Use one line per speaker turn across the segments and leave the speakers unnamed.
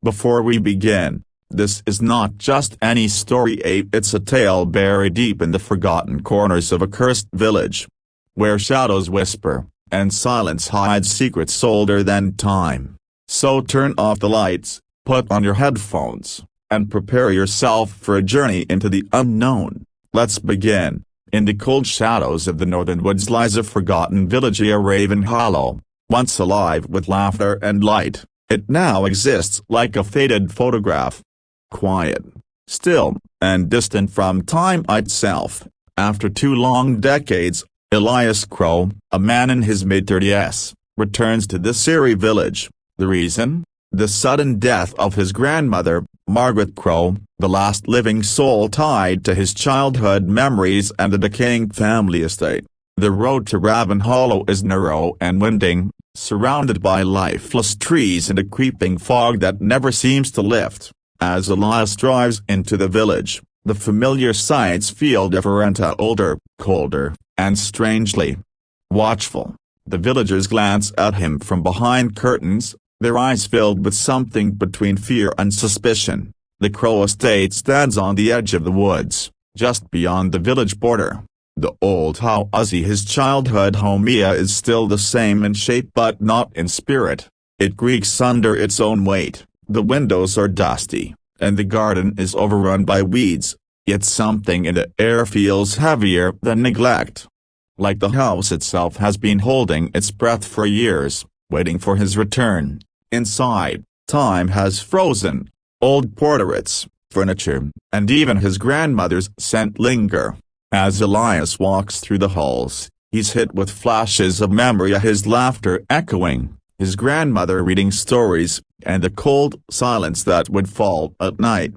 Before we begin, this is not just any story, it's a tale buried deep in the forgotten corners of a cursed village, where shadows whisper, and silence hides secrets older than time. So turn off the lights, put on your headphones, and prepare yourself for a journey into the unknown. Let's begin. In the cold shadows of the northern woods lies a forgotten village near Raven Hollow, once alive with laughter and light. It now exists like a faded photograph. Quiet, still, and distant from time itself. After 2 long decades, Elias Crow, a man in his mid-30s, returns to this eerie village. The reason? The sudden death of his grandmother, Margaret Crow, the last living soul tied to his childhood memories and the decaying family estate. The road to Raven Hollow is narrow and winding, surrounded by lifeless trees and a creeping fog that never seems to lift. As Elias drives into the village, the familiar sights feel different, older, colder, and strangely watchful. The villagers glance at him from behind curtains, their eyes filled with something between fear and suspicion. The Crow estate stands on the edge of the woods, just beyond the village border. The old house, his childhood home, is still the same in shape but not in spirit. It creaks under its own weight, the windows are dusty, and the garden is overrun by weeds, yet something in the air feels heavier than neglect. Like the house itself has been holding its breath for years, waiting for his return. Inside, time has frozen. Old portraits, furniture, and even his grandmother's scent linger. As Elias walks through the halls, he's hit with flashes of memory, his laughter echoing, his grandmother reading stories, and the cold silence that would fall at night.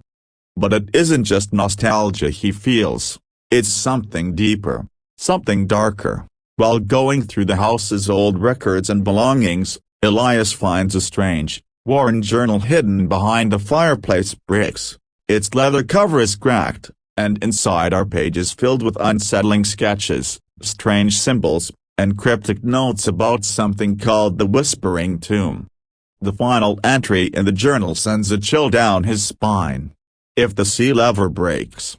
But it isn't just nostalgia he feels, it's something deeper, something darker. While going through the house's old records and belongings, Elias finds a strange, worn journal hidden behind the fireplace bricks. Its leather cover is cracked, and inside are pages filled with unsettling sketches, strange symbols, and cryptic notes about something called the Whispering Tomb. The final entry in the journal sends a chill down his spine. If the seal ever breaks,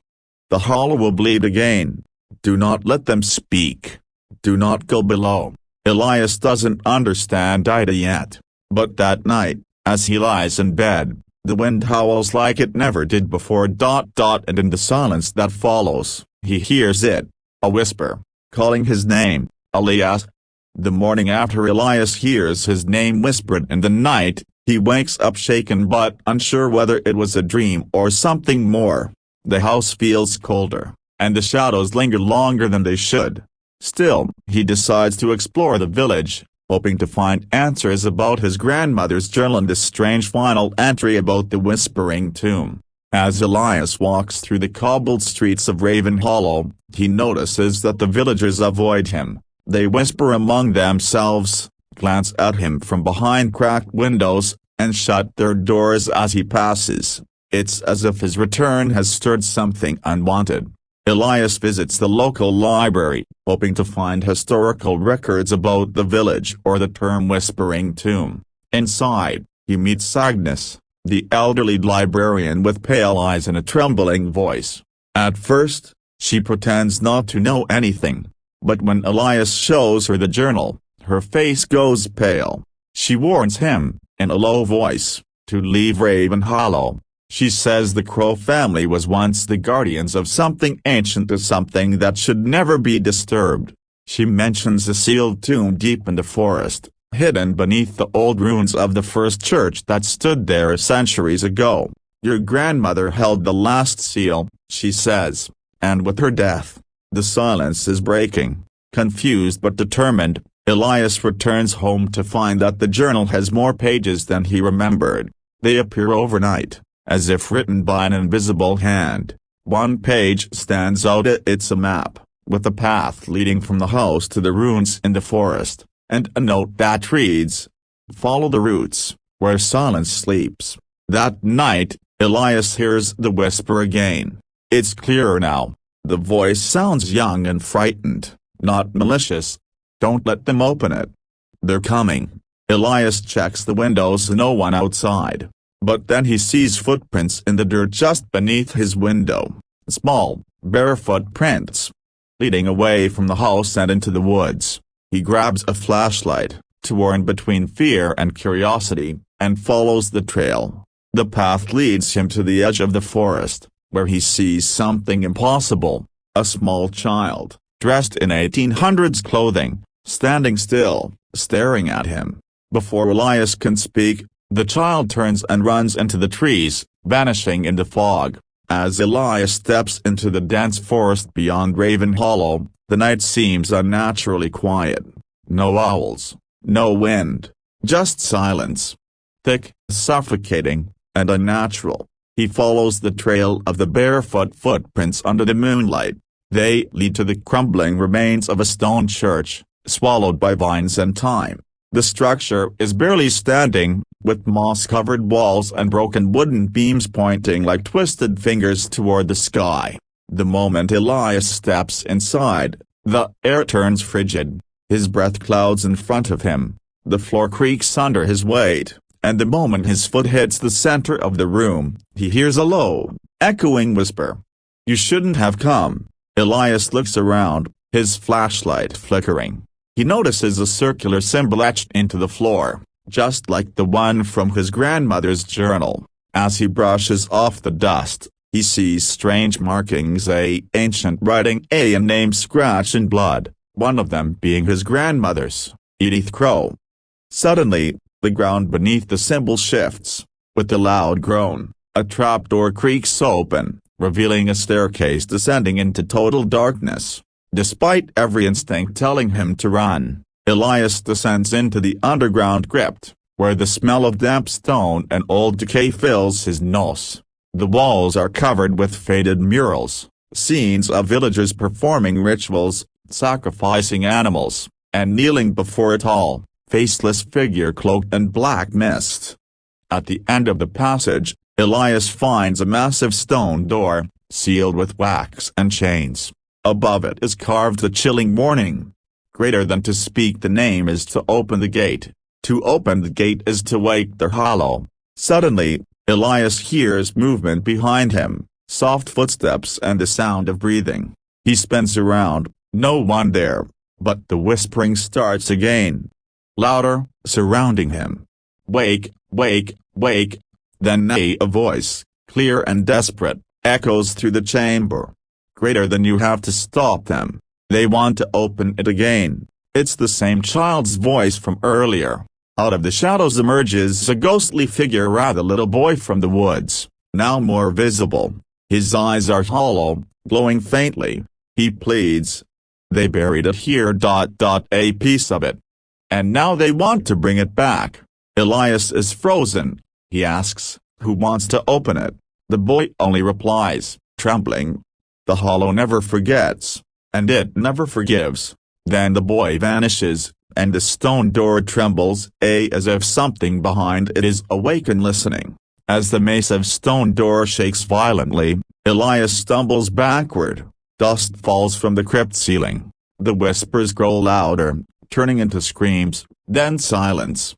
the hollow will bleed again. Do not let them speak. Do not go below. Elias doesn't understand Ida yet, but that night, as he lies in bed, the wind howls like it never did before. And in the silence that follows, he hears it, a whisper, calling his name, Elias. The morning after Elias hears his name whispered in the night, he wakes up shaken but unsure whether it was a dream or something more. The house feels colder, and the shadows linger longer than they should. Still, he decides to explore the village, hoping to find answers about his grandmother's journal and the strange final entry about the Whispering Tomb. As Elias walks through the cobbled streets of Raven Hollow, he notices that the villagers avoid him. They whisper among themselves, glance at him from behind cracked windows, and shut their doors as he passes. It's as if his return has stirred something unwanted. Elias visits the local library, hoping to find historical records about the village or the term Whispering Tomb. Inside, he meets Agnes, the elderly librarian with pale eyes and a trembling voice. At first, she pretends not to know anything, but when Elias shows her the journal, her face goes pale. She warns him, in a low voice, to leave Raven Hollow. She says the Crow family was once the guardians of something ancient, something that should never be disturbed. She mentions a sealed tomb deep in the forest, hidden beneath the old ruins of the first church that stood there centuries ago. Your grandmother held the last seal, she says, and with her death, the silence is breaking. Confused but determined, Elias returns home to find that the journal has more pages than he remembered. They appear overnight, as if written by an invisible hand. One page stands out. It's a map, with a path leading from the house to the ruins in the forest, and a note that reads, "Follow the roots, where silence sleeps." That night, Elias hears the whisper again. It's clearer now. The voice sounds young and frightened, not malicious. Don't let them open it. They're coming. Elias checks the windows. No one outside. But then he sees footprints in the dirt just beneath his window, small, barefoot prints, leading away from the house and into the woods. He grabs a flashlight, torn between fear and curiosity, and follows the trail. The path leads him to the edge of the forest, where he sees something impossible: a small child, dressed in 1800s clothing, standing still, staring at him. Before Elias can speak, the child turns and runs into the trees, vanishing in the fog. As Elias steps into the dense forest beyond Raven Hollow, the night seems unnaturally quiet. No owls, no wind, just silence. Thick, suffocating, and unnatural. He follows the trail of the barefoot footprints under the moonlight. They lead to the crumbling remains of a stone church, swallowed by vines and time. The structure is barely standing, with moss-covered walls and broken wooden beams pointing like twisted fingers toward the sky. The moment Elias steps inside, the air turns frigid. His breath clouds in front of him. The floor creaks under his weight, and the moment his foot hits the center of the room, he hears a low, echoing whisper. "You shouldn't have come." Elias looks around, his flashlight flickering. He notices a circular symbol etched into the floor, just like the one from his grandmother's journal. As he brushes off the dust, he sees strange markings, ancient writing, a name scratched in blood, one of them being his grandmother's, Edith Crow. Suddenly, the ground beneath the symbol shifts. With a loud groan, a trapdoor creaks open, revealing a staircase descending into total darkness. Despite every instinct telling him to run, Elias descends into the underground crypt, where the smell of damp stone and old decay fills his nose. The walls are covered with faded murals, scenes of villagers performing rituals, sacrificing animals, and kneeling before a tall, faceless figure cloaked in black mist. At the end of the passage, Elias finds a massive stone door, sealed with wax and chains. Above it is carved a chilling warning. Greater than to speak the name is to open the gate. To open the gate is to wake the hollow. Suddenly, Elias hears movement behind him, soft footsteps and the sound of breathing. He spins around, no one there, but the whispering starts again. Louder, surrounding him. "Wake, wake, wake." Then a voice, clear and desperate, echoes through the chamber. "Greater than, you have to stop them. They want to open it again." It's the same child's voice from earlier. Out of the shadows emerges a ghostly figure, a little boy from the woods, now more visible. His eyes are hollow, glowing faintly. He pleads. "They buried it here. A piece of it. And now they want to bring it back." Elias is frozen. He asks, "Who wants to open it?" The boy only replies, trembling, "The hollow never forgets, and it never forgives." Then the boy vanishes, and the stone door trembles, as if something behind it is awake and listening. As the massive stone door shakes violently, Elias stumbles backward. Dust falls from the crypt ceiling. The whispers grow louder, turning into screams, then silence.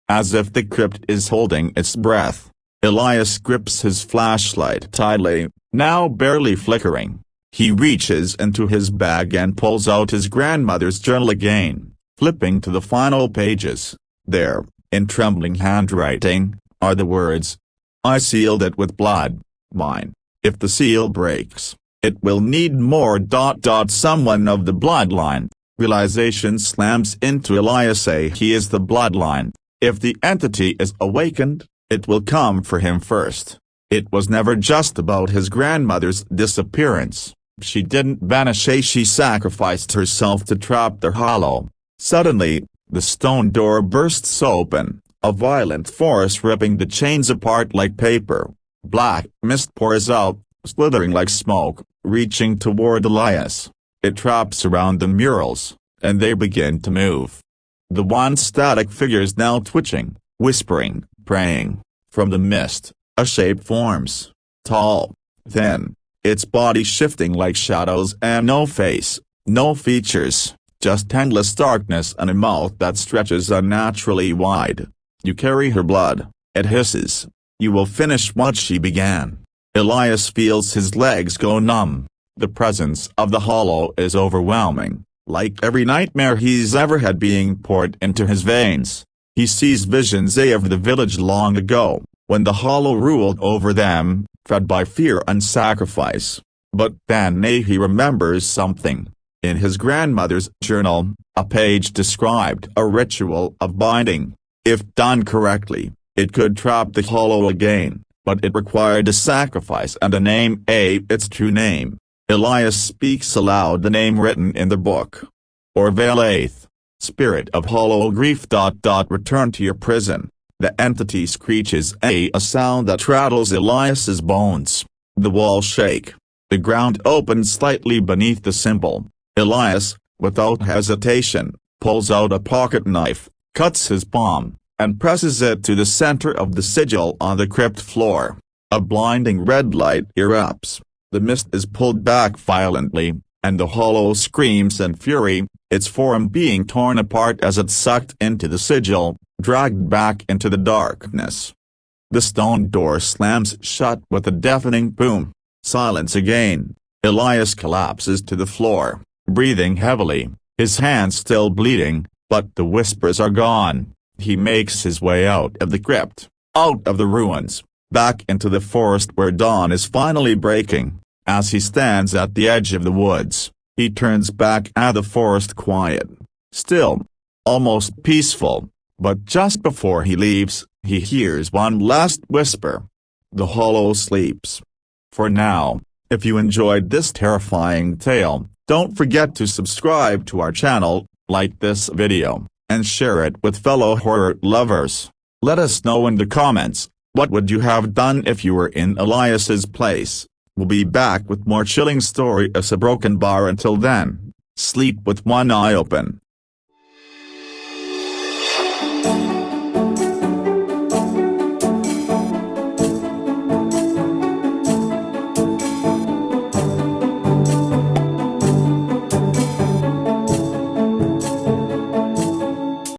As if the crypt is holding its breath, Elias grips his flashlight tightly, now barely flickering. He reaches into his bag and pulls out his grandmother's journal again, flipping to the final pages. There, in trembling handwriting, are the words, "I sealed it with blood, mine. If the seal breaks, it will need more. Someone of the bloodline." Realization slams into Elias. He is the bloodline. If the entity is awakened, it will come for him first. It was never just about his grandmother's disappearance. She didn't vanish. She sacrificed herself to trap the hollow. Suddenly, the stone door bursts open, a violent force ripping the chains apart like paper. Black mist pours out, slithering like smoke, reaching toward Elias. It traps around the murals, and they begin to move. The once static figures now twitching, whispering, praying. From the mist, a shape forms. Tall, thin, its body shifting like shadows, and no face, no features, just endless darkness and a mouth that stretches unnaturally wide. "You carry her blood," it hisses. You will finish what she began. Elias feels his legs go numb. The presence of the hollow is overwhelming, like every nightmare he's ever had being poured into his veins. He sees visions of the village long ago, when the hollow ruled over them, fed by fear and sacrifice. But then he remembers something. In his grandmother's journal, a page described a ritual of binding. If done correctly, it could trap the hollow again, but it required a sacrifice and a name, its true name. Elias speaks aloud the name written in the book. Orvalaith, spirit of hollow grief. Return to your prison. The entity screeches a sound that rattles Elias's bones. The walls shake. The ground opens slightly beneath the symbol. Elias, without hesitation, pulls out a pocket knife, cuts his palm, and presses it to the center of the sigil on the crypt floor. A blinding red light erupts. The mist is pulled back violently, and the hollow screams in fury, its form being torn apart as it sucked into the sigil, dragged back into the darkness. The stone door slams shut with a deafening boom. Silence again. Elias collapses to the floor, breathing heavily, his hands still bleeding, but the whispers are gone. He makes his way out of the crypt, out of the ruins, back into the forest where dawn is finally breaking. As he stands at the edge of the woods, he turns back at the forest, quiet, still, almost peaceful, but just before he leaves, he hears one last whisper. The hollow sleeps. For now, if you enjoyed this terrifying tale, don't forget to subscribe to our channel, like this video, and share it with fellow horror lovers. Let us know in the comments, what would you have done if you were in Elias's place? We'll be back with more chilling story of a broken bar. Until then, sleep with one eye open.